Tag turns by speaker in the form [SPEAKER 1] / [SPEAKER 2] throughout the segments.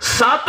[SPEAKER 1] 7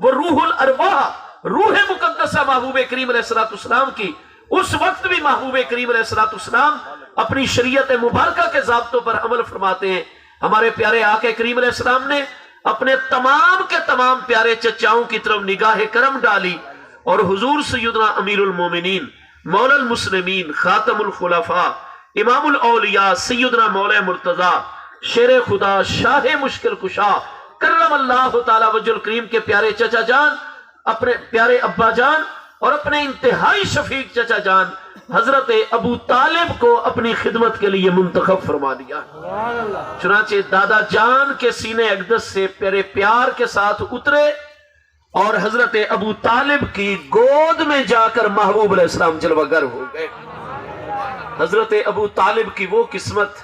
[SPEAKER 1] وہ روح الارواح، روح مقدسہ محبوب کریم علیہ السلام کی، اس وقت بھی محبوب کریم علیہ السلام اپنی شریعت مبارکہ کے ضابطوں پر عمل فرماتے ہیں۔ ہمارے پیارے آقا کریم علیہ السلام نے اپنے تمام کے تمام پیارے چچاؤں کی طرف نگاہ کرم ڈالی، اور حضور سیدنا امیر المومنین، مولا المسلمین، خاتم الخلفاء، امام الاولیاء، سیدنا مولا مرتضی، شیر خدا، شاہ مشکل کشا، کرم اللہ تعالی وجہ الکریم کے پیارے چچا جان، اپنے پیارے ابا جان اور اپنے انتہائی شفیق چچا جان حضرت ابو طالب کو اپنی خدمت کے لیے منتخب فرما دیا۔ چنانچہ دادا جان کے سینے اقدس سے پیارے پیار کے ساتھ اترے اور حضرت ابو طالب کی گود میں جا کر محبوب علیہ السلام جلوہ گر ہو گئے۔ حضرت ابو طالب کی وہ قسمت،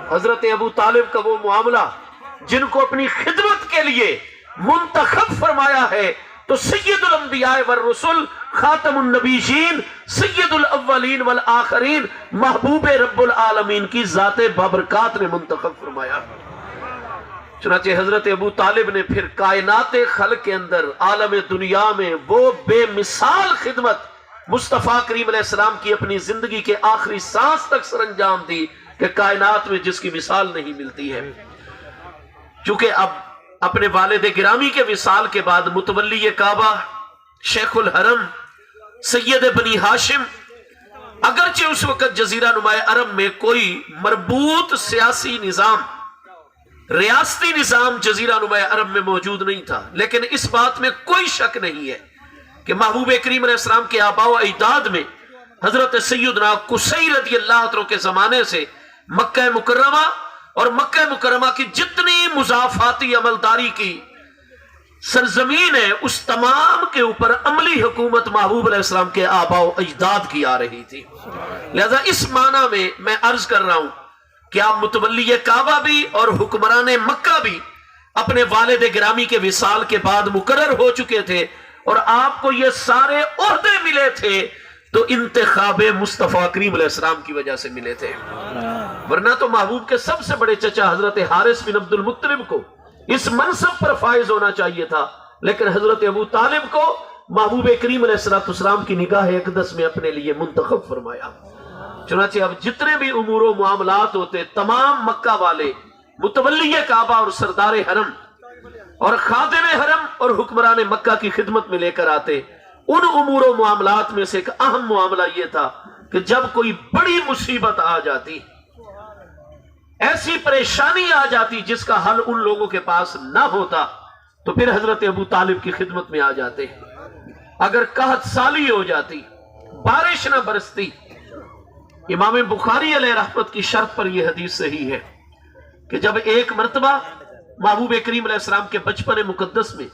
[SPEAKER 1] حضرت ابو طالب کا وہ معاملہ جن کو اپنی خدمت کے لیے منتخب فرمایا ہے، تو سید الانبیاء والرسل، خاتم النبیین، سید الاولین والآخرین، محبوب رب العالمین کی ذات بابرکات نے منتخب فرمایا۔ چنانچہ حضرت ابو طالب نے پھر کائنات خلق کے اندر، عالم دنیا میں وہ بے مثال خدمت مصطفیٰ کریم علیہ السلام کی اپنی زندگی کے آخری سانس تک سر انجام دی کہ کائنات میں جس کی مثال نہیں ملتی ہے۔ چونکہ اب اپنے والد گرامی کے وصال کے بعد متولی کعبہ، شیخ الحرم، سید بنی ہاشم، اگرچہ اس وقت جزیرہ نما عرب میں کوئی مربوط سیاسی نظام، ریاستی نظام جزیرہ نما عرب میں موجود نہیں تھا، لیکن اس بات میں کوئی شک نہیں ہے کہ محبوب کریم علیہ السلام کے آباء و اجداد میں حضرت سیدنا قصی رضی اللہ عنہ کے زمانے سے مکہ مکرمہ اور مکہ مکرمہ کی جتنی مضافاتی عملداری کی سرزمین ہے، اس تمام کے اوپر عملی حکومت محبوب علیہ السلام کے آباء و اجداد کی آ رہی تھی۔ لہذا اس معنی میں عرض کر رہا ہوں کہ آپ متولی کعبہ بھی اور حکمران مکہ بھی اپنے والد گرامی کے وصال کے بعد مقرر ہو چکے تھے، اور آپ کو یہ سارے عہدے ملے تھے تو انتخاب مصطفیٰ کریم علیہ السلام کی وجہ سے ملے تھے، ورنہ تو محبوب کے سب سے بڑے چچا حضرت حارث بن عبد المطلب کو اس منصب پر فائز ہونا چاہیے تھا، لیکن حضرت ابو طالب کو محبوب کریم علیہ السلام کی نگاہ اقدس میں اپنے لیے منتخب فرمایا۔ چنانچہ اب جتنے بھی امور و معاملات ہوتے، تمام مکہ والے متولی کعبہ اور سردار حرم اور خادم حرم اور حکمران مکہ کی خدمت میں لے کر آتے۔ ان امور و معاملات میں سے ایک اہم معاملہ یہ تھا کہ جب کوئی بڑی مصیبت آ جاتی، ایسی پریشانی آ جاتی جس کا حل ان لوگوں کے پاس نہ ہوتا، تو پھر حضرت ابو طالب کی خدمت میں آ جاتے۔ اگر قحط سالی ہو جاتی، بارش نہ برستی، امام بخاری علیہ رحمت کی شرط پر یہ حدیث صحیح ہے کہ جب ایک مرتبہ محبوب کریم علیہ السلام کے بچپن مقدس میں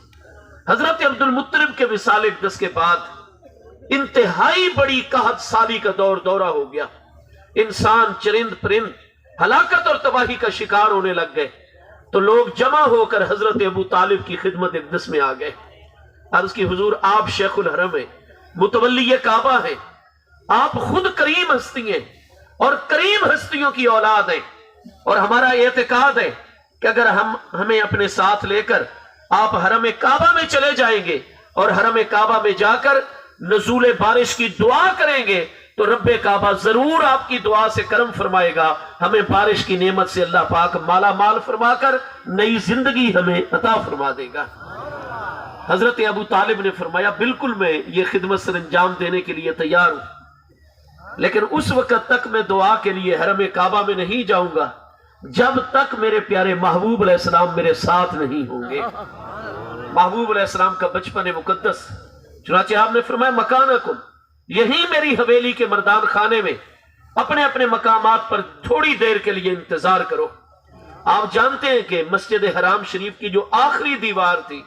[SPEAKER 1] حضرت عبد المطلب کے وصال اقدس کے بعد انتہائی بڑی قحط سالی کا دورہ ہو گیا، انسان، چرند پرند ہلاکت اور تباہی کا شکار ہونے لگ گئے، تو لوگ جمع ہو کر حضرت ابو طالب کی خدمت اقدس میں آ گئے۔ عرض کی حضور آپ شیخ الحرم ہیں، متولی کعبہ ہیں، آپ خود کریم ہستی ہیں اور کریم ہستیوں کی اولاد ہیں، اور ہمارا اعتقاد ہے کہ اگر ہمیں اپنے ساتھ لے کر آپ حرم کعبہ میں چلے جائیں گے اور حرم کعبہ میں جا کر نزول بارش کی دعا کریں گے تو رب کعبہ ضرور آپ کی دعا سے کرم فرمائے گا، ہمیں بارش کی نعمت سے اللہ پاک مالا مال فرما کر نئی زندگی ہمیں عطا فرما دے گا۔ حضرت ابو طالب نے فرمایا بالکل میں یہ خدمت سر انجام دینے کے لیے تیار ہوں، لیکن اس وقت تک میں دعا کے لیے حرم کعبہ میں نہیں جاؤں گا جب تک میرے پیارے محبوب علیہ السلام میرے ساتھ نہیں ہوں گے۔ محبوب علیہ السلام کا بچپن مقدس، چنانچہ آپ نے فرمایا مکانکم، یہی میری حویلی کے مردان خانے میں اپنے اپنے مقامات پر تھوڑی دیر کے لیے انتظار کرو۔ آپ جانتے ہیں کہ مسجد حرام شریف کی جو آخری دیوار تھی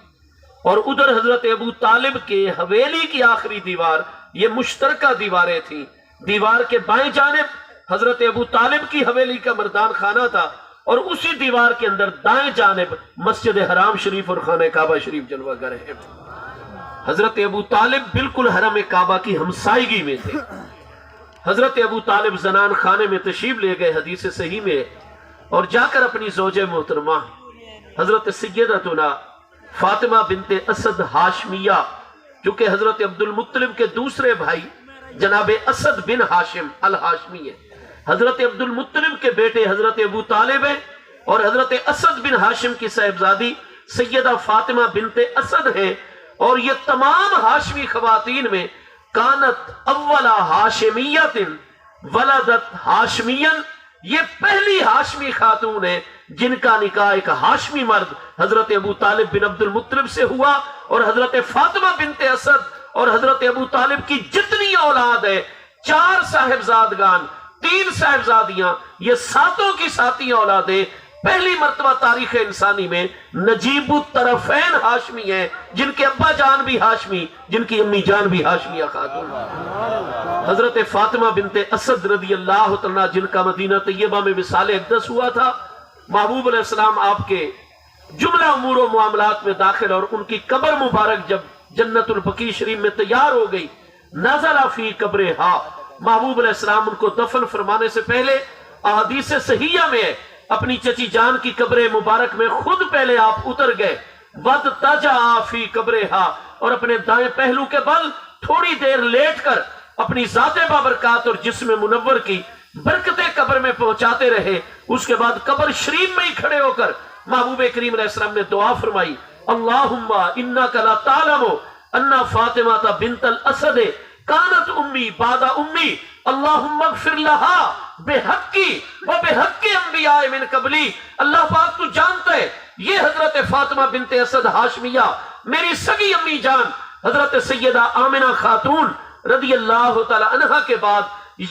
[SPEAKER 1] اور ادھر حضرت ابو طالب کے حویلی کی آخری دیوار، یہ مشترکہ دیواریں تھیں۔ دیوار کے بائیں جانب حضرت ابو طالب کی حویلی کا مردان خانہ تھا، اور اسی دیوار کے اندر دائیں جانب مسجد حرام شریف اور خانہ کعبہ شریف جلوہ گر ہے۔ حضرت ابو طالب بالکل حرم کعبہ کی ہمسائیگی میں تھے۔ حضرت ابو طالب زنان خانے میں تشریف لے گئے، حدیث صحیح میں، اور جا کر اپنی زوجہ محترمہ حضرت سیدتنا فاطمہ بنت اسد ہاشمیہ، جو کہ حضرت عبد المطلب کے دوسرے بھائی جناب اسد بن ہاشم الہاشمی ہے۔ حضرت عبد المطلب کے بیٹے حضرت ابو طالب ہیں، اور حضرت اسد بن ہاشم کی صاحبزادی سیدہ فاطمہ بنت اسد ہیں۔ اور یہ تمام ہاشمی خواتین میں کانت اولا ہاشمیت ولدت ہاشمین، یہ پہلی ہاشمی خاتون ہے جن کا نکاح ایک ہاشمی مرد حضرت ابو طالب بن عبد المطلب سے ہوا، اور حضرت فاطمہ بنت اسد اور حضرت ابو طالب کی جتنی اولاد ہے، 4 صاحبزادگان 3 صاحبزادیاں، یہ 7 کی 7 اولادیں پہلی مرتبہ تاریخ انسانی میں نجیب الطرفین ہاشمی ہیں، جن کے ابا جان بھی ہاشمی، جن کی امی جان بھی ہاشمیہ خاتون۔ حضرت فاطمہ بنت اسد رضی اللہ تعالیٰ، جن کا مدینہ طیبہ میں وصال اقدس ہوا تھا، محبوب علیہ السلام آپ کے جملہ امور و معاملات میں داخل، اور ان کی قبر مبارک جب جنت البقیع شریف میں تیار ہو گئی، نزل فی قبرہا، محبوب علیہ السلام ان کو دفن فرمانے سے پہلے احادیث صحیحہ میں ہے، اپنی چچی جان کی قبر مبارک میں خود پہلے آپ اتر گئے، ود تجا فی قبرہا، اور اپنے دائیں پہلو کے بل تھوڑی دیر لیٹ کر اپنی ذات بابرکات اور جسم منور کی برکتیں قبر میں پہنچاتے رہے۔ اس کے بعد قبر شریف میں ہی کھڑے ہو کر محبوب کریم علیہ السلام نے دعا فرمائی، اللہم انک لا تعلم ان فاطمہ بنت الاسد کانت امی بعد امی، اللہم اغفر لہا بحقی و بحق انبیاء من قبلی۔ اللہ پاک تو جانتا ہے یہ حضرت فاطمہ بنت اسد ہاشمیہ میری سگی امی جان حضرت سیدہ آمنہ خاتون رضی اللہ تعالی عنہا کے بعد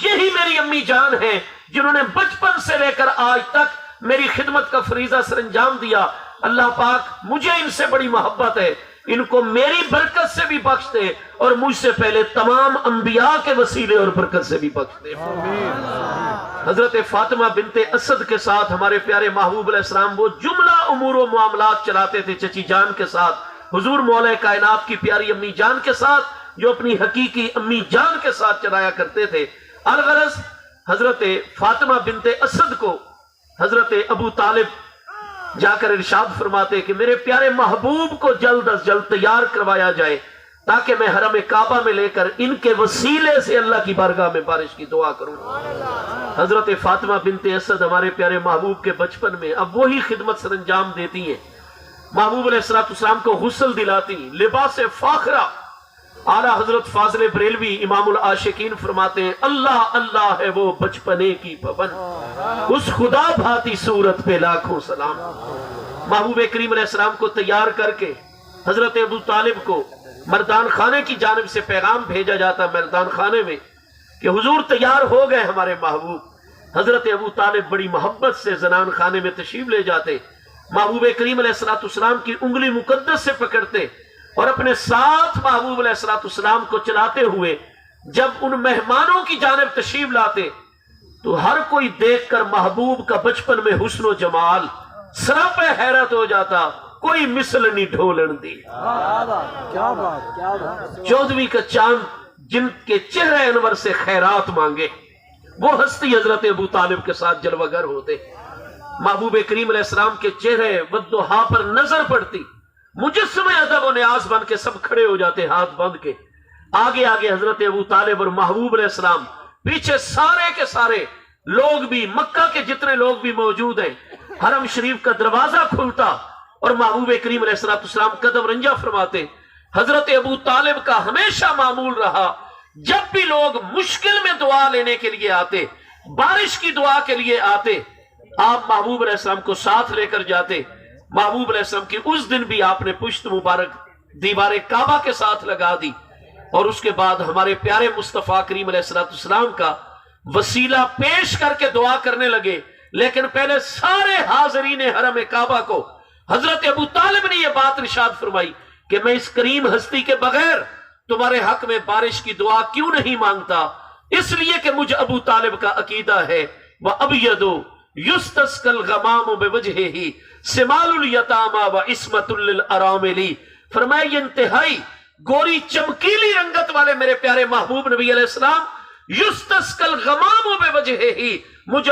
[SPEAKER 1] یہی میری امی جان ہیں جنہوں نے بچپن سے لے کر آج تک میری خدمت کا فریضہ سر انجام دیا۔ اللہ پاک مجھے ان سے بڑی محبت ہے، ان کو میری برکت سے بھی بخش دے، اور مجھ سے پہلے تمام انبیاء کے وسیلے اور برکت سے بھی بخش دے۔ حضرت فاطمہ بنت اسد کے ساتھ ہمارے پیارے محبوب علیہ السلام وہ جملہ امور و معاملات چلاتے تھے چچی جان کے ساتھ، حضور مولا کائنات کی پیاری امی جان کے ساتھ، جو اپنی حقیقی امی جان کے ساتھ چلایا کرتے تھے۔ الغرض حضرت فاطمہ بنت اسد کو حضرت ابو طالب جا کر ارشاد فرماتے کہ میرے پیارے محبوب کو جلد از جلد تیار کروایا جائے تاکہ میں حرم کعبہ میں لے کر ان کے وسیلے سے اللہ کی بارگاہ میں بارش کی دعا کروں۔ حضرت فاطمہ بنت اسد ہمارے پیارے محبوب کے بچپن میں اب وہی خدمت سر انجام دیتی ہیں، محبوب علیہ السلام کو غسل دلاتی، لباس فاخرہ۔ اعلیٰ حضرت فاضل بریلوی امام العاشقین فرماتے ہیں اللہ اللہ ہے وہ بچپنے کی پون، اس خدا بھاتی صورت پہ لاکھوں سلام۔ محبوب کریم علیہ السلام کو تیار کر کے حضرت ابو طالب کو مردان خانے کی جانب سے پیغام بھیجا جاتا مردان خانے میں کہ حضور تیار ہو گئے ہمارے محبوب۔ حضرت ابو طالب بڑی محبت سے زنان خانے میں تشریف لے جاتے، محبوب کریم علیہ السلام کی انگلی مقدس سے پکڑتے اور اپنے ساتھ محبوب علیہ السلام کو چلاتے ہوئے جب ان مہمانوں کی جانب تشریف لاتے تو ہر کوئی دیکھ کر محبوب کا بچپن میں حسن و جمال سراپے حیرت ہو جاتا، کوئی مثل نہیں ڈھولن دی۔ 14ویں کا چاند جن کے چہرے انور سے خیرات مانگے، وہ ہستی حضرت ابو طالب کے ساتھ جلوہ گر ہوتے۔ محبوب کریم علیہ السلام کے چہرے والضحیٰ پر نظر پڑتی، مجسمہ ادب و نیاز بن کے سب کھڑے ہو جاتے ہاتھ بند کے۔ آگے آگے حضرت ابو طالب اور محبوب علیہ السلام، پیچھے سارے کے سارے لوگ بھی، مکہ کے جتنے لوگ بھی موجود ہیں۔ حرم شریف کا دروازہ کھلتا اور محبوب کریم علیہ السلام قدم رنجہ فرماتے۔ حضرت ابو طالب کا ہمیشہ معمول رہا جب بھی لوگ مشکل میں دعا لینے کے لیے آتے، بارش کی دعا کے لیے آتے، آپ محبوب علیہ السلام کو ساتھ لے کر جاتے۔ محبوب علیہ السلام کی اس دن بھی آپ نے پشت مبارک دیوار کعبہ کے ساتھ لگا دی، اور اس کے بعد ہمارے پیارے مصطفیٰ کریم علیہ السلام کا وسیلہ پیش کر کے دعا کرنے لگے۔ لیکن پہلے سارے حاضرین حرم کعبہ کو حضرت ابو طالب نے یہ بات ارشاد فرمائی کہ میں اس کریم ہستی کے بغیر تمہارے حق میں بارش کی دعا کیوں نہیں مانگتا، اس لیے کہ مجھ ابو طالب کا عقیدہ ہے وَأَبْيَدُ يُسْتَسْقَى الْغَمَامُ بِوَجْهِهِ سِمَالُ الْيَتَامَى وَإِسْمَةٌ لِلْأَرَامِلِ۔ فرمایا یہ انتہائی گوری چمکیلی رنگت والے میرے پیارے محبوب نبی علیہ السلام، يُسْتَسْقَى الْغَمَامُ بِوَجْهِهِ، مجھ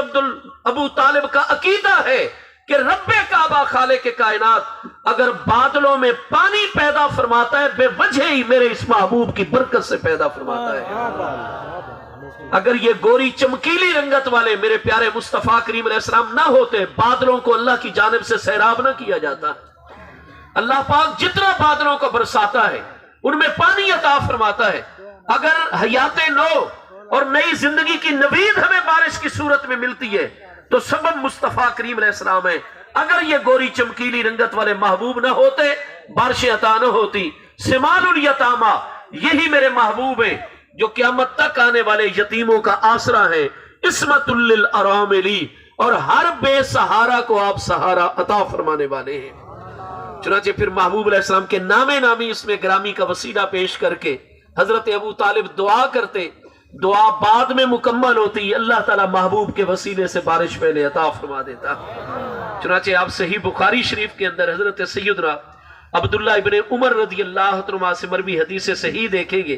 [SPEAKER 1] ابو طالب کا عقیدہ ہے کہ رب کعبہ خالق کائنات اگر بادلوں میں پانی پیدا فرماتا ہے بے وجہ ہی میرے اس محبوب کی برکت سے پیدا فرماتا ہے۔ اگر یہ گوری چمکیلی رنگت والے میرے پیارے مصطفیٰ کریم علیہ السلام نہ ہوتے، بادلوں کو اللہ کی جانب سے سیراب نہ کیا جاتا۔ اللہ پاک جتنا بادلوں کو برساتا ہے ان میں پانی عطا فرماتا ہے۔ اگر حیات نو اور نئی زندگی کی نوید ہمیں بارش کی صورت میں ملتی ہے تو سبب مصطفیٰ کریم علیہ السلام ہے۔ اگر یہ گوری چمکیلی رنگت والے محبوب نہ ہوتے، بارشیں عطا نہ ہوتی۔ سمال الیتامہ، یہی میرے محبوب ہیں جو قیامت تک آنے والے یتیموں کا آسرا ہے۔ عصمت للاراملی، اور ہر بے سہارا کو آپ سہارا عطا فرمانے والے ہیں۔ چنانچہ پھر محبوب علیہ السلام کے نامی اس میں گرامی کا وسیلہ پیش کر کے حضرت ابو طالب دعا کرتے، دعا بعد میں مکمل ہوتی، اللہ تعالیٰ محبوب کے وسیلے سے بارش پہلے عطا فرما دیتا۔ چنانچہ آپ صحیح بخاری شریف کے اندر حضرت سیدنا عبداللہ ابن عمر رضی اللہ عنہ سے مروی حدیث صحیح دیکھیں گے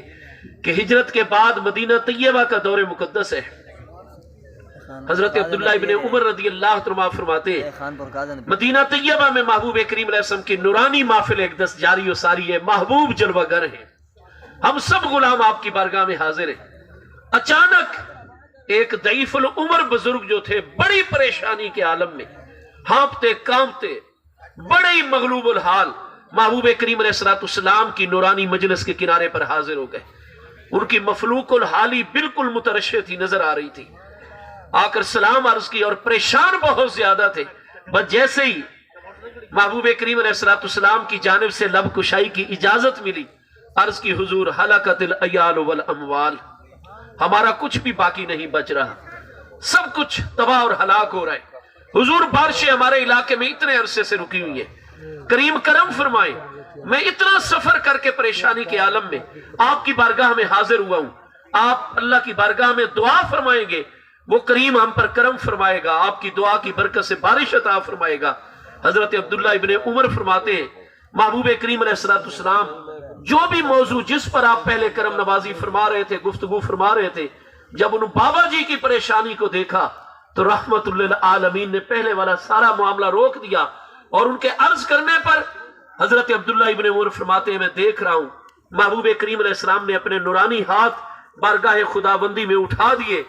[SPEAKER 1] کہ ہجرت کے بعد مدینہ طیبہ کا دور مقدس ہے۔ حضرت عبداللہ ابن عمر رضی اللہ عنہ فرماتے ہیں مدینہ طیبہ میں محبوب کریم علیہ السلام کی نورانی محفل اقدس جاری و ساری ہے، محبوب جلوہ گر ہیں، ہم سب غلام آپ کی بارگاہ میں حاضر ہیں۔ اچانک ایک ضعیف العمر بزرگ جو تھے بڑی پریشانی کے عالم میں ہانپتے کانپتے بڑے ہی مغلوب الحال محبوب کریم علیہ السلام کی نورانی مجلس کے کنارے پر حاضر ہو گئے۔ ان کی مفلوق الحالی بالکل مترشح تھی، نظر آ رہی تھی۔ آ کر سلام عرض کی اور پریشان بہت زیادہ تھے۔ بس جیسے ہی محبوب کریم علیہ السلام کی جانب سے لب کشائی کی اجازت ملی، عرض کی حضور ہلاکت العیال والاموال، ہمارا کچھ بھی باقی نہیں بچ رہا، سب کچھ تباہ اور ہلاک ہو رہا ہے۔ حضور بارشیں ہمارے علاقے میں اتنے عرصے سے رکی ہوئی ہیں، کریم کرم فرمائیں، میں اتنا سفر کر کے پریشانی کے عالم میں آپ کی بارگاہ میں حاضر ہوا ہوں، آپ اللہ کی بارگاہ میں دعا فرمائیں گے، وہ کریم ہم پر کرم فرمائے گا، آپ کی دعا کی برکت سے بارش عطا فرمائے گا۔ حضرت عبداللہ ابن عمر فرماتے ہیں محبوب کریم علیہ السلام جو بھی موضوع جس پر آپ پہلے کرم نوازی فرما رہے تھے، گفتگو فرما رہے تھے، جب ان بابا جی کی پریشانی کو دیکھا تو رحمت للعالمین نے پہلے والا سارا معاملہ روک دیا، اور ان کے عرض کرنے پر حضرت عبداللہ ابن عمر فرماتے ہیں میں دیکھ رہا ہوں محبوب کریم علیہ السلام نے اپنے نورانی ہاتھ بارگاہ خداوندی میں اٹھا دیے،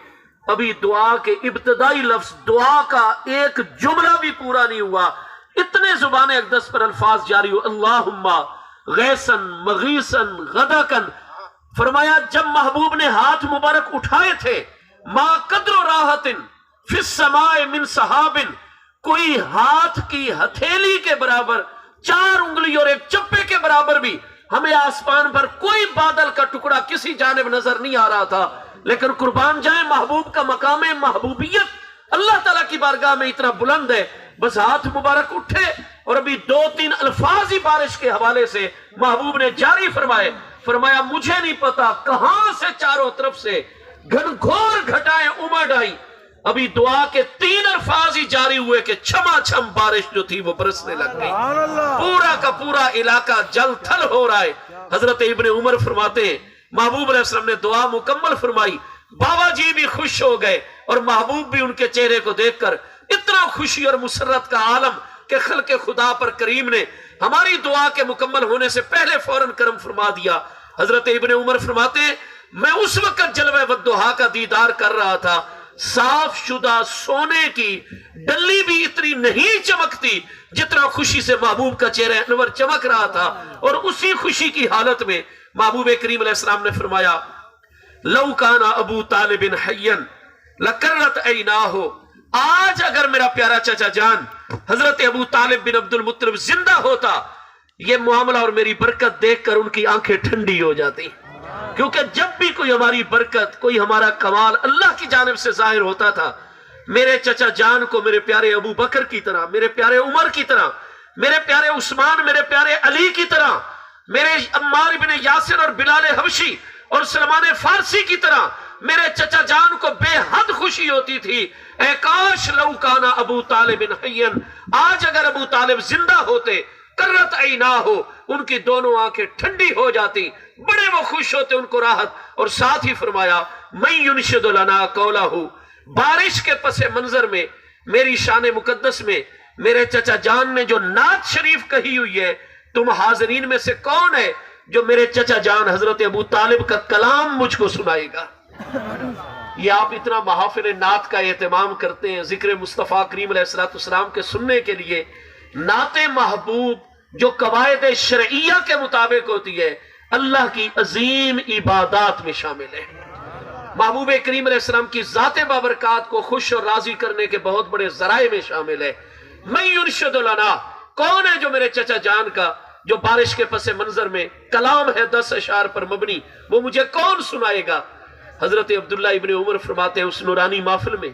[SPEAKER 1] ابھی دعا کے ابتدائی لفظ، دعا کا ایک جملہ بھی پورا نہیں ہوا، اتنے زبان اقدس پر الفاظ جاری ہو، اللہم غیثن مغیثن غدقن۔ فرمایا جب محبوب نے ہاتھ مبارک اٹھائے تھے، ما قدر راحتن فی السماء من صحابن، کوئی ہاتھ کی ہتھیلی کے برابر، 4 انگلی اور ایک چپے کے برابر بھی ہمیں آسمان پر کوئی بادل کا ٹکڑا کسی جانب نظر نہیں آ رہا تھا، لیکن قربان جائیں محبوب کا مقام محبوبیت اللہ تعالیٰ کی بارگاہ میں اتنا بلند ہے، بس ہاتھ مبارک اٹھے اور ابھی 2-3 الفاظ ہی بارش کے حوالے سے محبوب نے جاری فرمائے، فرمایا مجھے نہیں پتا کہاں سے چاروں طرف سے گھنگھور گھٹائیں امڑ آئی، ابھی دعا کے 3 الفاظ ہی جاری ہوئے کہ چھما چھم بارش جو تھی وہ برسنے لگ گئی، پورا کا پورا علاقہ جل تھل ہو رہا ہے۔ حضرت ابن عمر فرماتے ہیں محبوب علیہ السلام نے دعا مکمل فرمائی، بابا جی بھی خوش ہو گئے اور محبوب بھی ان کے چہرے کو دیکھ کر اتنا خوشی اور مسرت کا عالم کہ خلق خدا پر کریم نے ہماری دعا کے مکمل ہونے سے پہلے فوراً کرم فرما دیا۔ حضرت ابن عمر فرماتے ہیں میں اس وقت جلوہ والضحیٰ کا دیدار کر رہا تھا، صاف شدہ سونے کی ڈلی بھی اتنی نہیں چمکتی جتنا خوشی سے محبوب کا چہرہ انور چمک رہا تھا، اور اسی خوشی کی حالت میں محبوب کریم علیہ السلام نے فرمایا لو کان ابو طالب حیا لکرت عیناہ، آج اگر میرا پیارا چچا جان حضرت ابو طالب بن عبد المطلب زندہ ہوتا، یہ معاملہ اور میری برکت دیکھ کر ان کی آنکھیں ٹھنڈی ہو جاتی، کیونکہ جب بھی کوئی ہماری برکت، کوئی ہمارا کمال اللہ کی جانب سے ظاہر ہوتا تھا، میرے چچا جان کو میرے پیارے ابو بکر کی طرح، میرے پیارے عمر کی طرح، میرے پیارے عثمان، میرے پیارے علی کی طرح، میرے عمار بن یاسر اور بلال حبشی اور سلمان فارسی کی طرح میرے چچا جان کو بے حد خوشی ہوتی تھی، اے کاش لو کانا ابو طالب حیا، آج اگر ابو طالب زندہ ہوتے، کرت عیناہ ہو، ان کی دونوں آنکھیں ٹھنڈی ہو جاتی، بڑے وہ خوش ہوتے، ان کو راحت۔ اور ساتھ ہی فرمایا من ینشد لنا قولہ، بارش کے پس منظر میں میری شان مقدس میں میرے چچا جان نے جو نعت شریف کہی ہوئی ہے، تم حاضرین میں سے کون ہے جو میرے چچا جان حضرت ابو طالب کا کلام مجھ کو سنائے گا؟ یہ آپ اتنا محافل نعت کا اہتمام کرتے ہیں ذکر مصطفیٰ کریم علیہ السلام کے سننے کے لیے۔ نعت محبوب جو قواعد شرعیہ کے مطابق ہوتی ہے، اللہ کی عظیم عبادات میں شامل ہے۔ محبوب کریم علیہ السلام کی ذات بابرکات کو خوش اور راضی کرنے کے بہت بڑے ذرائع میں شامل ہے۔ من یرشد لنا، کون ہے جو میرے چچا جان کا جو بارش کے پس منظر میں کلام ہے 10 اشعار پر مبنی، وہ مجھے کون سنائے گا؟ حضرت عبداللہ ابن عمر فرماتے ہیں اس نورانی محفل میں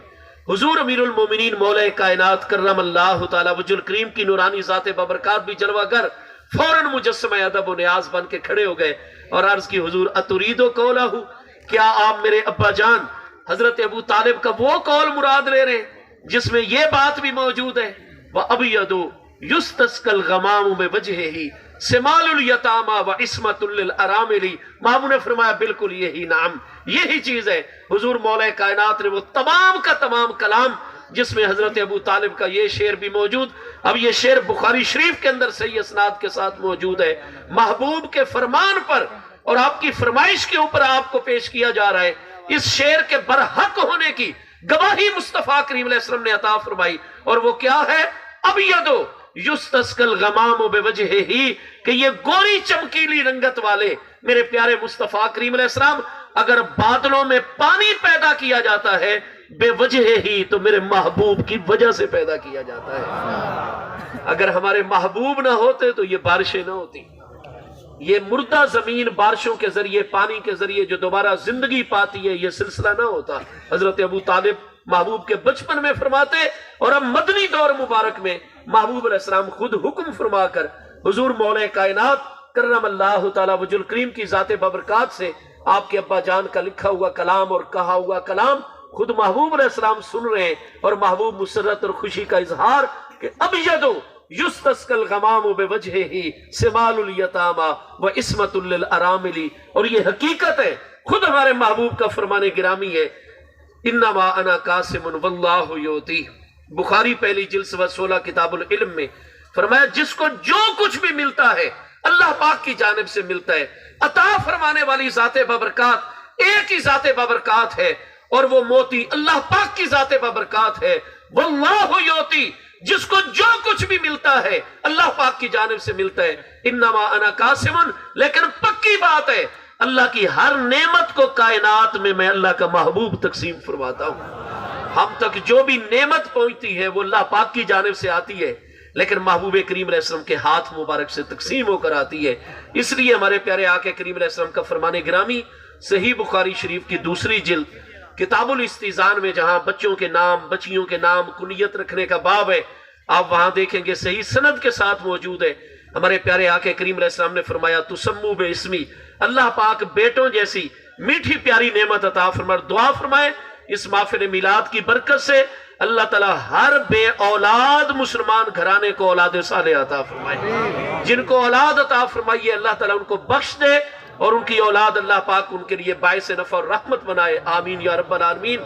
[SPEAKER 1] حضور امیر المومنین مولا کائنات کرم اللہ تعالی وجہ الکریم کی نورانی ذات بابرکات بھی جلوہ گر فوراً مجسمہ ادب و نیاز بن کے کھڑے ہو گئے اور عرض کی حضور اتریدو قولہ، کیا آپ میرے ابا جان حضرت ابو طالب کا وہ قول مراد لے رہے ہیں جس میں یہ بات بھی موجود ہے؟ وَأَبْيَضُ يُسْتَسْقَى الْغَمَامُ بِوَجْهِهِ سِمَالُ الْيَتَامَى وَعِصْمَةٌ لِلْأَرَامِلِ۔ محبوب نے فرمایا بالکل یہی نام، یہی چیز ہے۔ حضور مولا کائنات نے وہ تمام کا تمام کلام جس میں حضرت ابو طالب کا یہ شعر بھی موجود، اب یہ شعر بخاری شریف کے اندر صحیح اسناد کے ساتھ موجود ہے، محبوب کے فرمان پر اور آپ کی فرمائش کے اوپر آپ کو پیش کیا جا رہا ہے۔ اس شعر کے برحق ہونے کی گواہی مصطفیٰ کریم علیہ السلام نے عطا فرمائی، اور وہ کیا ہے؟ ابیض یستسقی الغمام بوجہہ، کہ یہ گوری چمکیلی رنگت والے میرے پیارے مصطفیٰ کریم علیہ السلام، اگر بادلوں میں پانی پیدا کیا جاتا ہے بے وجہ ہی تو میرے محبوب کی وجہ سے پیدا کیا جاتا ہے۔ اگر ہمارے محبوب نہ ہوتے تو یہ بارشیں نہ ہوتی، یہ مردہ زمین بارشوں کے ذریعے پانی کے ذریعے جو دوبارہ زندگی پاتی ہے یہ سلسلہ نہ ہوتا۔ حضرت ابو طالب محبوب کے بچپن میں فرماتے، اور اب مدنی دور مبارک میں محبوب علیہ السلام خود حکم فرما کر حضور مولا کائنات کرم اللہ تعالی وجہ الکریم کی ذات بابرکات سے آپ کے ابا جان کا لکھا ہوا کلام اور کہا ہوا کلام خود محبوب علیہ السلام سن رہے ہیں، اور محبوب مسرت اور خوشی کا اظہار کہ ابیض یستسقی الغمام بوجہہ سمال الیتامی وعصمۃ للارامل۔ اور یہ حقیقت ہے، خود ہمارے محبوب کا فرمان گرامی ہے، انما انا قاسم واللہ یؤتی۔ بخاری پہلی جلد صفحہ 16 کتاب العلم میں فرمایا جس کو جو کچھ بھی ملتا ہے اللہ پاک کی جانب سے ملتا ہے۔ عطا فرمانے والی ذات بابرکات ایک ہی ذات بابرکات ہے، اور وہ موتی اللہ پاک کی ذات بابرکات ہے۔ واللہ یؤتی، جس کو جو کچھ بھی ملتا ہے اللہ پاک کی جانب سے ملتا ہے۔ انما انا قاسم، لیکن پکی بات ہے اللہ کی ہر نعمت کو کائنات میں میں اللہ کا محبوب تقسیم فرماتا ہوں۔ ہم تک جو بھی نعمت پہنچتی ہے وہ اللہ پاک کی جانب سے آتی ہے، لیکن محبوب کریم علیہ السلام کے ہاتھ مبارک سے تقسیم ہو کر آتی ہے۔ اس لیے ہمارے پیارے آقا کریم علیہ السلام کا فرمان گرامی صحیح بخاری شریف کی دوسری جلد کتاب الاستئذان میں جہاں بچوں کے نام بچیوں کے نام کنیت رکھنے کا باب ہے، آپ وہاں دیکھیں گے صحیح سند کے ساتھ موجود ہے۔ ہمارے پیارے آقا کریم علیہ السلام نے فرمایا تسمو بے اسمی، اللہ پاک بیٹوں جیسی میٹھی پیاری نعمت عطا فرمائے۔ دعا فرمائے اس محفل میلاد کی برکت سے اللہ تعالیٰ ہر بے اولاد مسلمان گھرانے کو اولاد صالح عطا فرمائے، جن کو اولاد عطا فرمائیے اللہ تعالیٰ ان کو بخش دے، اور ان کی اولاد اللہ پاک ان کے لیے باعث نفع اور رحمت بنائے، آمین یا رب العالمین۔